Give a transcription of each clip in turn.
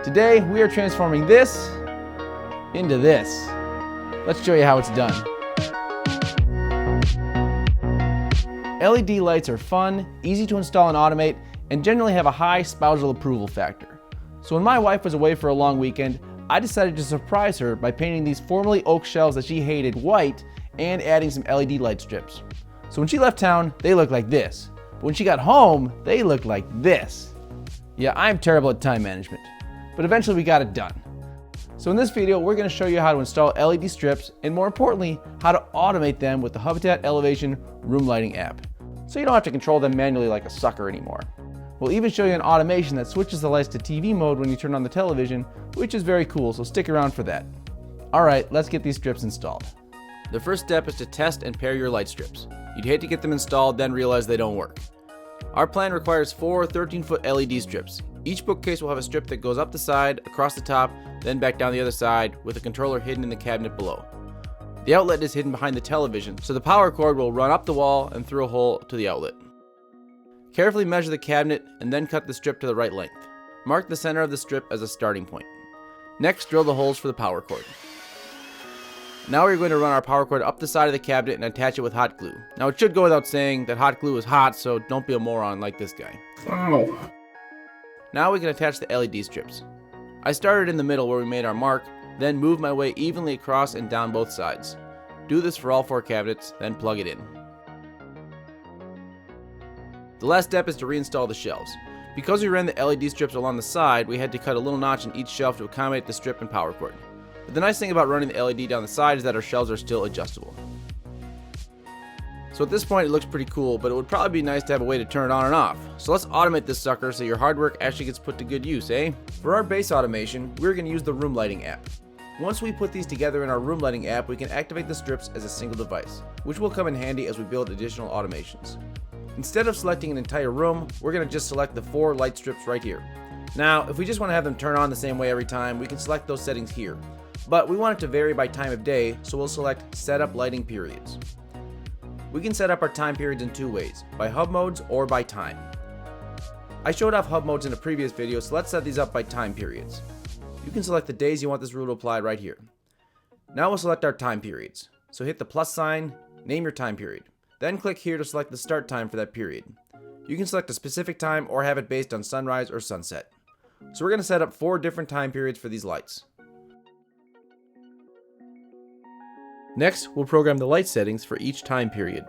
Today we are transforming this into this. Let's show you how it's done. LED lights are fun, easy to install and automate, and generally have a high spousal approval factor. So when my wife was away for a long weekend, I decided to surprise her by painting these formerly oak shelves that she hated white and adding some LED light strips. So when she left town, they looked like this. But when she got home, they looked like this. Yeah, I'm terrible at time management, but eventually we got it done. So in this video, we're going to show you how to install LED strips and more importantly, how to automate them with the Hubitat Elevation Room Lighting app. So you don't have to control them manually like a sucker anymore. We'll even show you an automation that switches the lights to TV mode when you turn on the television, which is very cool, so stick around for that. Alright, let's get these strips installed. The first step is to test and pair your light strips. You'd hate to get them installed, then realize they don't work. Our plan requires 4 13-foot LED strips. Each bookcase will have a strip that goes up the side, across the top, then back down the other side, with a controller hidden in the cabinet below. The outlet is hidden behind the television, so the power cord will run up the wall and through a hole to the outlet. Carefully measure the cabinet and then cut the strip to the right length. Mark the center of the strip as a starting point. Next, drill the holes for the power cord. Now we're going to run our power cord up the side of the cabinet and attach it with hot glue. Now it should go without saying that hot glue is hot, so don't be a moron like this guy. Wow. Now we can attach the LED strips. I started in the middle where we made our mark, then moved my way evenly across and down both sides. Do this for all 4 cabinets, then plug it in. The last step is to reinstall the shelves. Because we ran the LED strips along the side, we had to cut a little notch in each shelf to accommodate the strip and power cord. But the nice thing about running the LED down the side is that our shelves are still adjustable. So at this point it looks pretty cool, but it would probably be nice to have a way to turn it on and off. So let's automate this sucker so your hard work actually gets put to good use, eh? For our base automation, we're going to use the Room Lighting app. Once we put these together in our Room Lighting app, we can activate the strips as a single device, which will come in handy as we build additional automations. Instead of selecting an entire room, we're going to just select the 4 light strips right here. Now, if we just want to have them turn on the same way every time, we can select those settings here. But we want it to vary by time of day, so we'll select Setup Lighting Periods. We can set up our time periods in 2 ways, by hub modes or by time. I showed off hub modes in a previous video, so let's set these up by time periods. You can select the days you want this rule to apply right here. Now we'll select our time periods. So hit the plus sign, name your time period. Then click here to select the start time for that period. You can select a specific time or have it based on sunrise or sunset. So we're going to set up 4 different time periods for these lights. Next, we'll program the light settings for each time period.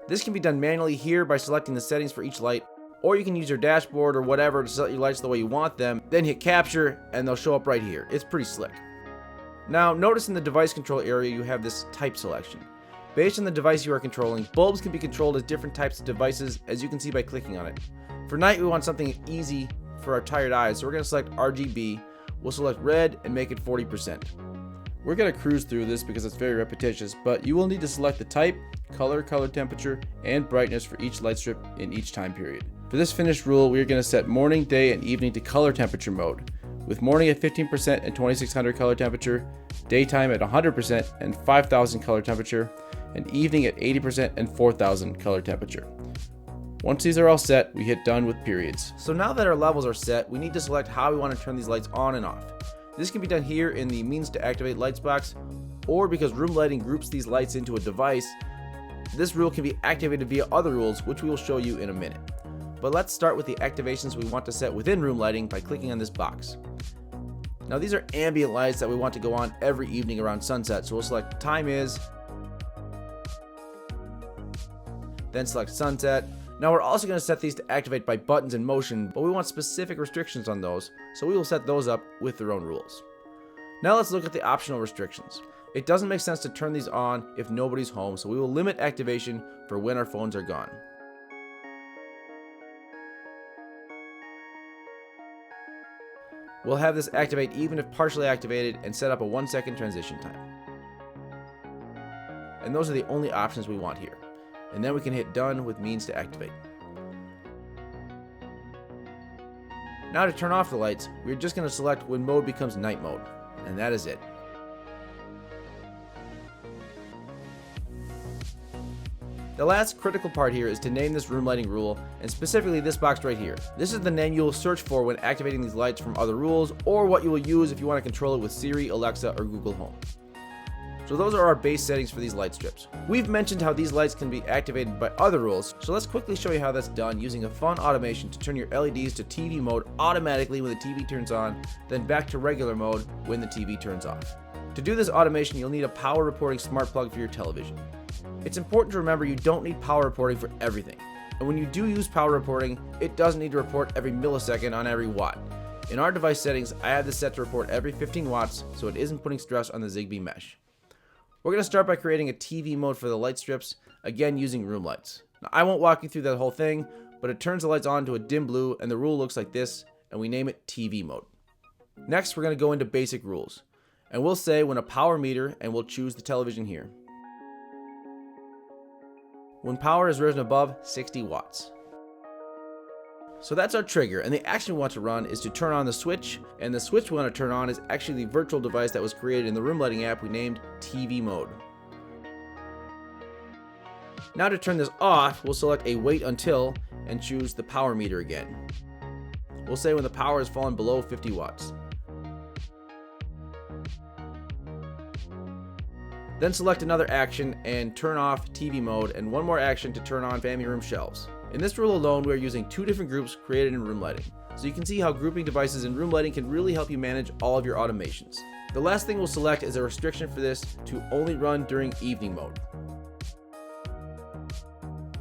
This can be done manually here by selecting the settings for each light, or you can use your dashboard or whatever to set your lights the way you want them, then hit capture and they'll show up right here. It's pretty slick. Now notice in the device control area you have this type selection. Based on the device you are controlling, bulbs can be controlled as different types of devices, as you can see by clicking on it. For night, we want something easy for our tired eyes, so we're going to select RGB. We'll select red and make it 40%. We're going to cruise through this because it's very repetitious, but you will need to select the type, color temperature, and brightness for each light strip in each time period. For this finished rule, we are going to set morning, day, and evening to color temperature mode, with morning at 15% and 2600 color temperature, daytime at 100% and 5000 color temperature, and evening at 80% and 4000 color temperature. Once these are all set, we hit done with periods. So now that our levels are set, we need to select how we want to turn these lights on and off. This can be done here in the means to activate lights box, or because room lighting groups these lights into a device, this rule can be activated via other rules, which we will show you in a minute. But let's start with the activations we want to set within room lighting by clicking on this box. Now these are ambient lights that we want to go on every evening around sunset, so we'll select time is, then select sunset. Now we're also going to set these to activate by buttons and motion, but we want specific restrictions on those, so we will set those up with their own rules. Now let's look at the optional restrictions. It doesn't make sense to turn these on if nobody's home, so we will limit activation for when our phones are gone. We'll have this activate even if partially activated and set up a 1-second transition time. And those are the only options we want here. And then we can hit done with means to activate. Now to turn off the lights, we're just going to select when mode becomes night mode, and that is it. The last critical part here is to name this room lighting rule, and specifically this box right here. This is the name you will search for when activating these lights from other rules, or what you will use if you want to control it with Siri, Alexa, or Google Home. So those are our base settings for these light strips. We've mentioned how these lights can be activated by other rules, so let's quickly show you how that's done using a fun automation to turn your LEDs to TV mode automatically when the TV turns on, then back to regular mode when the TV turns off. To do this automation, you'll need a power reporting smart plug for your television. It's important to remember you don't need power reporting for everything. And when you do use power reporting, it doesn't need to report every millisecond on every watt. In our device settings, I have this set to report every 15 watts, so it isn't putting stress on the Zigbee mesh. We're going to start by creating a TV mode for the light strips, again using room lights. Now, I won't walk you through that whole thing, but it turns the lights on to a dim blue, and the rule looks like this, and we name it TV mode. Next, we're going to go into basic rules, and we'll say when a power meter, and we'll choose the television here. When power is risen above 60 watts. So that's our trigger, and the action we want to run is to turn on the switch, and the switch we want to turn on is actually the virtual device that was created in the room lighting app we named TV mode. Now to turn this off, we'll select a wait until and choose the power meter again. We'll say when the power has fallen below 50 watts. Then select another action and turn off TV mode, and one more action to turn on family room shelves. In this rule alone, we are using two different groups created in room lighting. So you can see how grouping devices in room lighting can really help you manage all of your automations. The last thing we'll select is a restriction for this to only run during evening mode.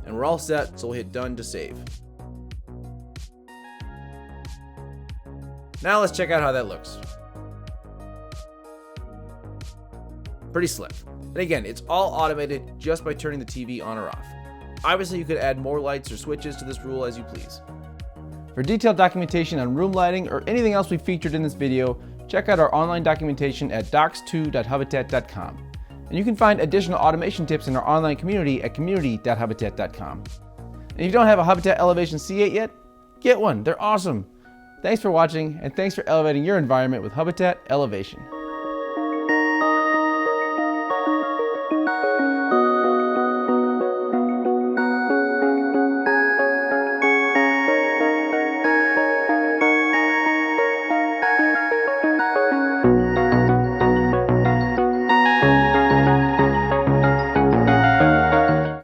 And we're all set, so we'll hit done to save. Now let's check out how that looks. Pretty slick. And again, it's all automated just by turning the TV on or off. Obviously, you could add more lights or switches to this rule as you please. For detailed documentation on room lighting or anything else we featured in this video, check out our online documentation at docs2.hubitat.com. And you can find additional automation tips in our online community at community.hubitat.com. And if you don't have a Hubitat Elevation C8 yet, get one. They're awesome. Thanks for watching, and thanks for elevating your environment with Hubitat Elevation.